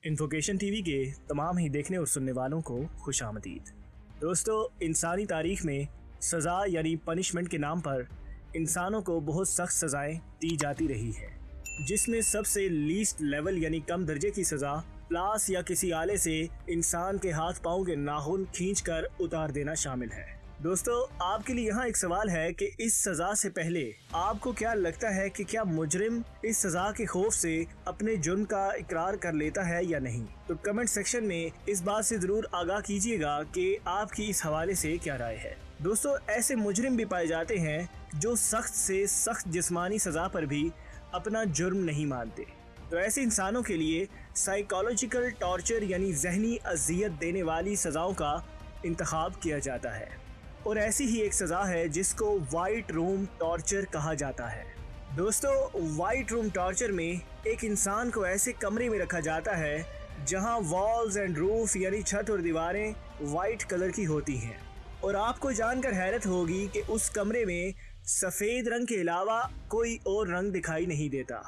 इन्फोकेशन TV के तमाम ही देखने और सुनने वालों को खुशामदीद। दोस्तों, इंसानी तारीख में सज़ा यानी पनिशमेंट के नाम पर इंसानों को बहुत सख्त सज़ाएं दी जाती रही है, जिसमें सबसे लीस्ट लेवल यानी कम दर्जे की सज़ा प्लास या किसी आले से इंसान के हाथ पाँव के नाखून खींचकर उतार देना शामिल है। दोस्तों, आपके लिए यहाँ एक सवाल है कि इस सजा से पहले आपको क्या लगता है कि क्या मुजरिम इस सजा के खौफ से अपने जुर्म का इकरार कर लेता है या नहीं? तो कमेंट सेक्शन में इस बात से जरूर आगाह कीजिएगा कि आपकी इस हवाले से क्या राय है। दोस्तों, ऐसे मुजरिम भी पाए जाते हैं जो सख्त से सख्त जिस्मानी सजा पर भी अपना जुर्म नहीं मानते। तो ऐसे इंसानों के लिए साइकोलॉजिकल टॉर्चर यानी जहनी अजियत देने वाली सजाओं का इंतखाब किया जाता है, और ऐसी ही एक सज़ा है जिसको वाइट रूम टॉर्चर कहा जाता है। दोस्तों, वाइट रूम टॉर्चर में एक इंसान को ऐसे कमरे में रखा जाता है जहां वॉल्स एंड रूफ यानी छत और दीवारें वाइट कलर की होती हैं, और आपको जानकर हैरत होगी कि उस कमरे में सफ़ेद रंग के अलावा कोई और रंग दिखाई नहीं देता,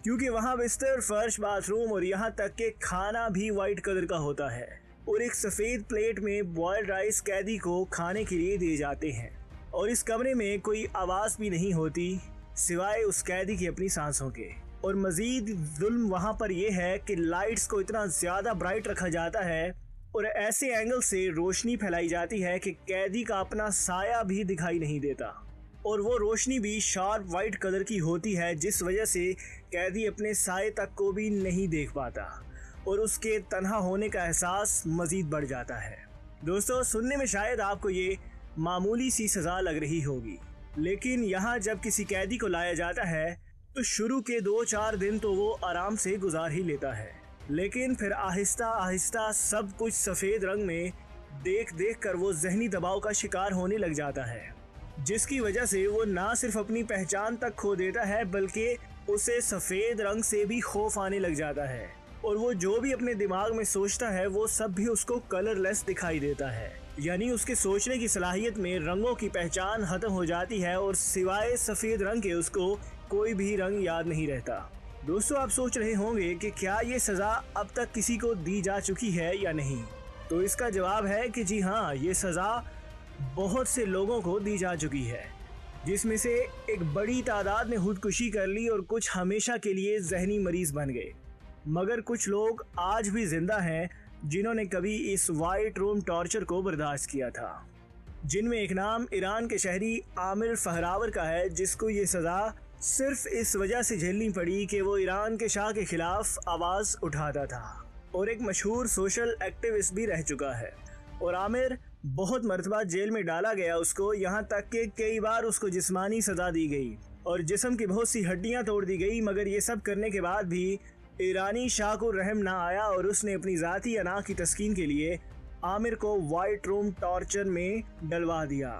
क्योंकि वहां बिस्तर, फर्श, बाथरूम और यहाँ तक कि खाना भी वाइट कलर का होता है। और एक सफ़ेद प्लेट में बॉयल्ड राइस कैदी को खाने के लिए दिए जाते हैं, और इस कमरे में कोई आवाज़ भी नहीं होती सिवाय उस कैदी की अपनी सांसों के। और मज़ीद जुल्म वहाँ पर यह है कि लाइट्स को इतना ज़्यादा ब्राइट रखा जाता है और ऐसे एंगल से रोशनी फैलाई जाती है कि कैदी का अपना साया भी दिखाई नहीं देता, और वो रोशनी भी शार्प वाइट कलर की होती है, जिस वजह से कैदी अपने साए तक को भी नहीं देख पाता और उसके तन्हा होने का एहसास मज़ीद बढ़ जाता है। दोस्तों, सुनने में शायद आपको ये मामूली सी सज़ा लग रही होगी, लेकिन यहाँ जब किसी कैदी को लाया जाता है तो शुरू के 2-4 दिन तो वो आराम से गुजार ही लेता है, लेकिन फिर आहिस्ता आहिस्ता सब कुछ सफ़ेद रंग में देख देख कर वो जहनी दबाव का शिकार होने लग जाता है, जिसकी वजह से वो ना सिर्फ अपनी पहचान तक खो देता है बल्कि उसे सफ़ेद रंग से भी खौफ आने लग जाता है, और वो जो भी अपने दिमाग में सोचता है वो सब भी उसको कलरलेस दिखाई देता है। यानी उसके सोचने की सलाहियत में रंगों की पहचान खत्म हो जाती है और सिवाय सफ़ेद रंग के उसको कोई भी रंग याद नहीं रहता। दोस्तों, आप सोच रहे होंगे कि क्या ये सज़ा अब तक किसी को दी जा चुकी है या नहीं? तो इसका जवाब है कि जी हाँ, ये सज़ा बहुत से लोगों को दी जा चुकी है, जिसमें से एक बड़ी तादाद ने खुदकुशी कर ली और कुछ हमेशा के लिए जहनी मरीज बन गए। मगर कुछ लोग आज भी जिंदा हैं जिन्होंने कभी इस वाइट रूम टॉर्चर को बर्दाश्त किया था, जिनमें एक नाम ईरान के शहरी आमिर फहरावर का है, जिसको ये सज़ा सिर्फ इस वजह से झेलनी पड़ी कि वो ईरान के शाह के खिलाफ आवाज़ उठाता था और एक मशहूर सोशल एक्टिविस्ट भी रह चुका है। और आमिर बहुत मरतबा जेल में डाला गया उसको, यहाँ तक कि कई बार उसको जिस्मानी सज़ा दी गई और जिस्म की बहुत सी हड्डियाँ तोड़ दी गई। मगर ये सब करने के बाद भी ईरानी शाह को रहम ना आया और उसने अपनी ज़ाती अना की तस्कीन के लिए आमिर को वाइट रूम टॉर्चर में डलवा दिया।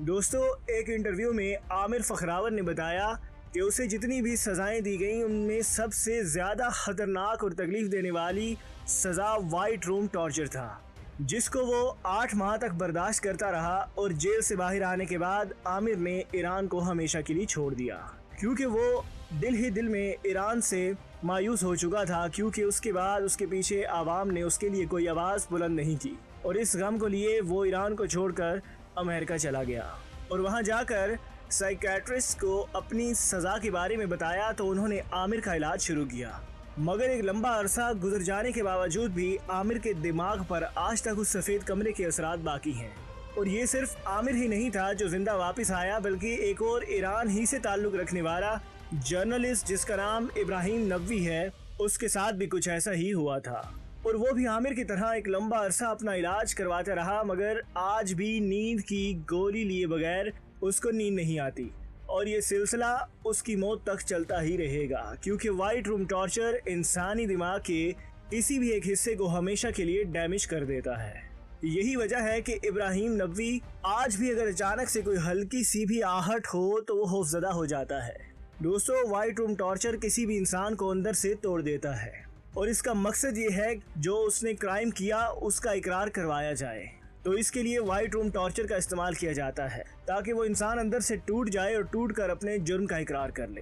दोस्तों, एक इंटरव्यू में आमिर फखरावर ने बताया कि उसे जितनी भी सज़ाएं दी गई उनमें सबसे ज़्यादा ख़तरनाक और तकलीफ़ देने वाली सज़ा वाइट रूम टॉर्चर था, जिसको वो 8 माह तक बर्दाश्त करता रहा। और जेल से बाहर आने के बाद आमिर ने ईरान को हमेशा के लिए छोड़ दिया, क्योंकि वो दिल ही दिल में ईरान से मायूस हो चुका था, क्योंकि उसके बाद उसके पीछे आवाम ने उसके लिए कोई आवाज़ बुलंद नहीं की, और इस गम को लिए वो ईरान को छोड़कर अमेरिका चला गया। और वहाँ जाकर साइकियाट्रिस्ट को अपनी सज़ा के बारे में बताया तो उन्होंने आमिर का इलाज शुरू किया। मगर एक लंबा अरसा गुजर जाने के बावजूद भी आमिर के दिमाग पर आज तक उस सफ़ेद कमरे के असरात बाकी हैं। और ये सिर्फ आमिर ही नहीं था जो जिंदा वापस आया, बल्कि एक और ईरान ही से ताल्लुक़ रखने वाला जर्नलिस्ट जिसका नाम इब्राहिम नबवी है, उसके साथ भी कुछ ऐसा ही हुआ था। और वो भी आमिर की तरह एक लंबा अरसा अपना इलाज करवाता रहा, मगर आज भी नींद की गोली लिए बगैर उसको नींद नहीं आती, और ये सिलसिला उसकी मौत तक चलता ही रहेगा, क्योंकि वाइट रूम टॉर्चर इंसानी दिमाग के किसी भी एक हिस्से को हमेशा के लिए डैमेज कर देता है। यही वजह है कि इब्राहिम नबवी आज भी अगर अचानक से कोई हल्की सी भी आहट हो तो वो खौफजदा हो जाता है। दोस्तों, वाइट रूम टॉर्चर किसी भी इंसान को अंदर से तोड़ देता है, और इसका मकसद ये है जो उसने क्राइम किया उसका इकरार करवाया जाए। तो इसके लिए वाइट रूम टॉर्चर का इस्तेमाल किया जाता है ताकि वो इंसान अंदर से टूट जाए और टूट कर अपने जुर्म का इकरार कर ले।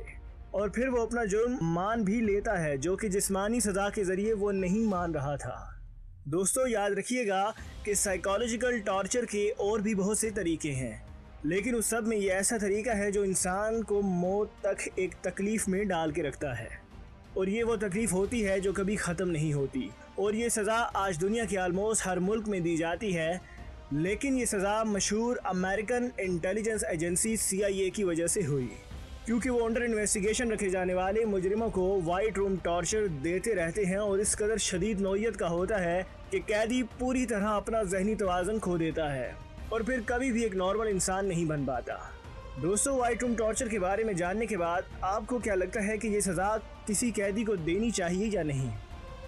और फिर वो अपना जुर्म मान भी लेता है, जो कि जिस्मानी सज़ा के ज़रिए वो नहीं मान रहा था। दोस्तों याद रखिएगा कि साइकोलॉजिकल टॉर्चर के और भी बहुत से तरीके हैं, लेकिन उस सब में ये ऐसा तरीका है जो इंसान को मौत तक एक तकलीफ़ में डाल के रखता है, और ये वो तकलीफ़ होती है जो कभी ख़त्म नहीं होती। और ये सज़ा आज दुनिया के आलमोस्ट हर मुल्क में दी जाती है, लेकिन ये सज़ा मशहूर अमेरिकन इंटेलिजेंस एजेंसी CIA की वजह से हुई, क्योंकि वो अंडर इन्वेस्टिगेशन रखे जाने वाले मुजरिमों को वाइट रूम टॉर्चर देते रहते हैं, और इस कदर शदीद नौइयत का होता है कि कैदी पूरी तरह अपना जहनी तवाज़ुन खो देता है और फिर कभी भी एक नॉर्मल इंसान नहीं बन पाता। दोस्तों वाइट रूम टॉर्चर के बारे में जानने के बाद आपको क्या लगता है कि ये सज़ा किसी कैदी को देनी चाहिए या नहीं?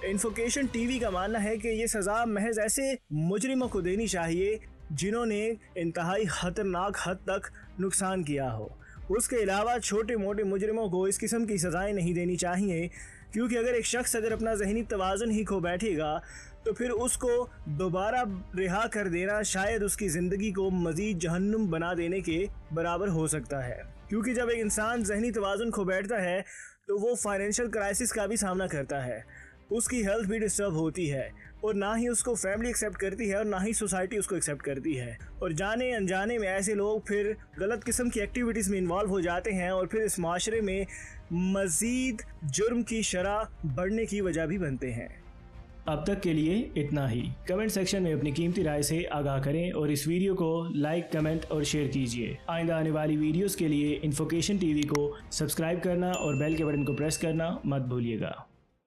इन्फोकेशन TV का मानना है कि ये सज़ा महज ऐसे मुजरिमों को देनी चाहिए जिन्होंने इंतहाई खतरनाक हद तक नुकसान किया हो। उसके अलावा छोटे मोटे मुजरिमों को इस किस्म की सज़ाएं नहीं देनी चाहिए, क्योंकि अगर एक शख्स अगर अपना जहनी तवाज़ुन ही खो बैठेगा तो फिर उसको दोबारा रिहा कर देना शायद उसकी ज़िंदगी को मज़ीद जहन्नुम बना देने के बराबर हो सकता है, क्योंकि जब एक इंसान जहनी तवाज़ुन खो बैठता है तो वो फाइनेंशियल क्राइसिस का भी सामना करता है, उसकी हेल्थ भी डिस्टर्ब होती है, और ना ही उसको फैमिली एक्सेप्ट करती है और ना ही सोसाइटी उसको एक्सेप्ट करती है, और जाने अनजाने में ऐसे लोग फिर गलत किस्म की एक्टिविटीज़ में इन्वॉल्व हो जाते हैं और फिर इस माशरे में मज़ीद जुर्म की शरह बढ़ने की वजह भी बनते हैं। अब तक के लिए इतना ही। कमेंट सेक्शन में अपनी कीमती राय से आगाह करें और इस वीडियो को लाइक, कमेंट और शेयर कीजिए। आइंदा आने वाली वीडियोस के लिए इन्फोकेशन TV को सब्सक्राइब करना और बेल के बटन को प्रेस करना मत भूलिएगा।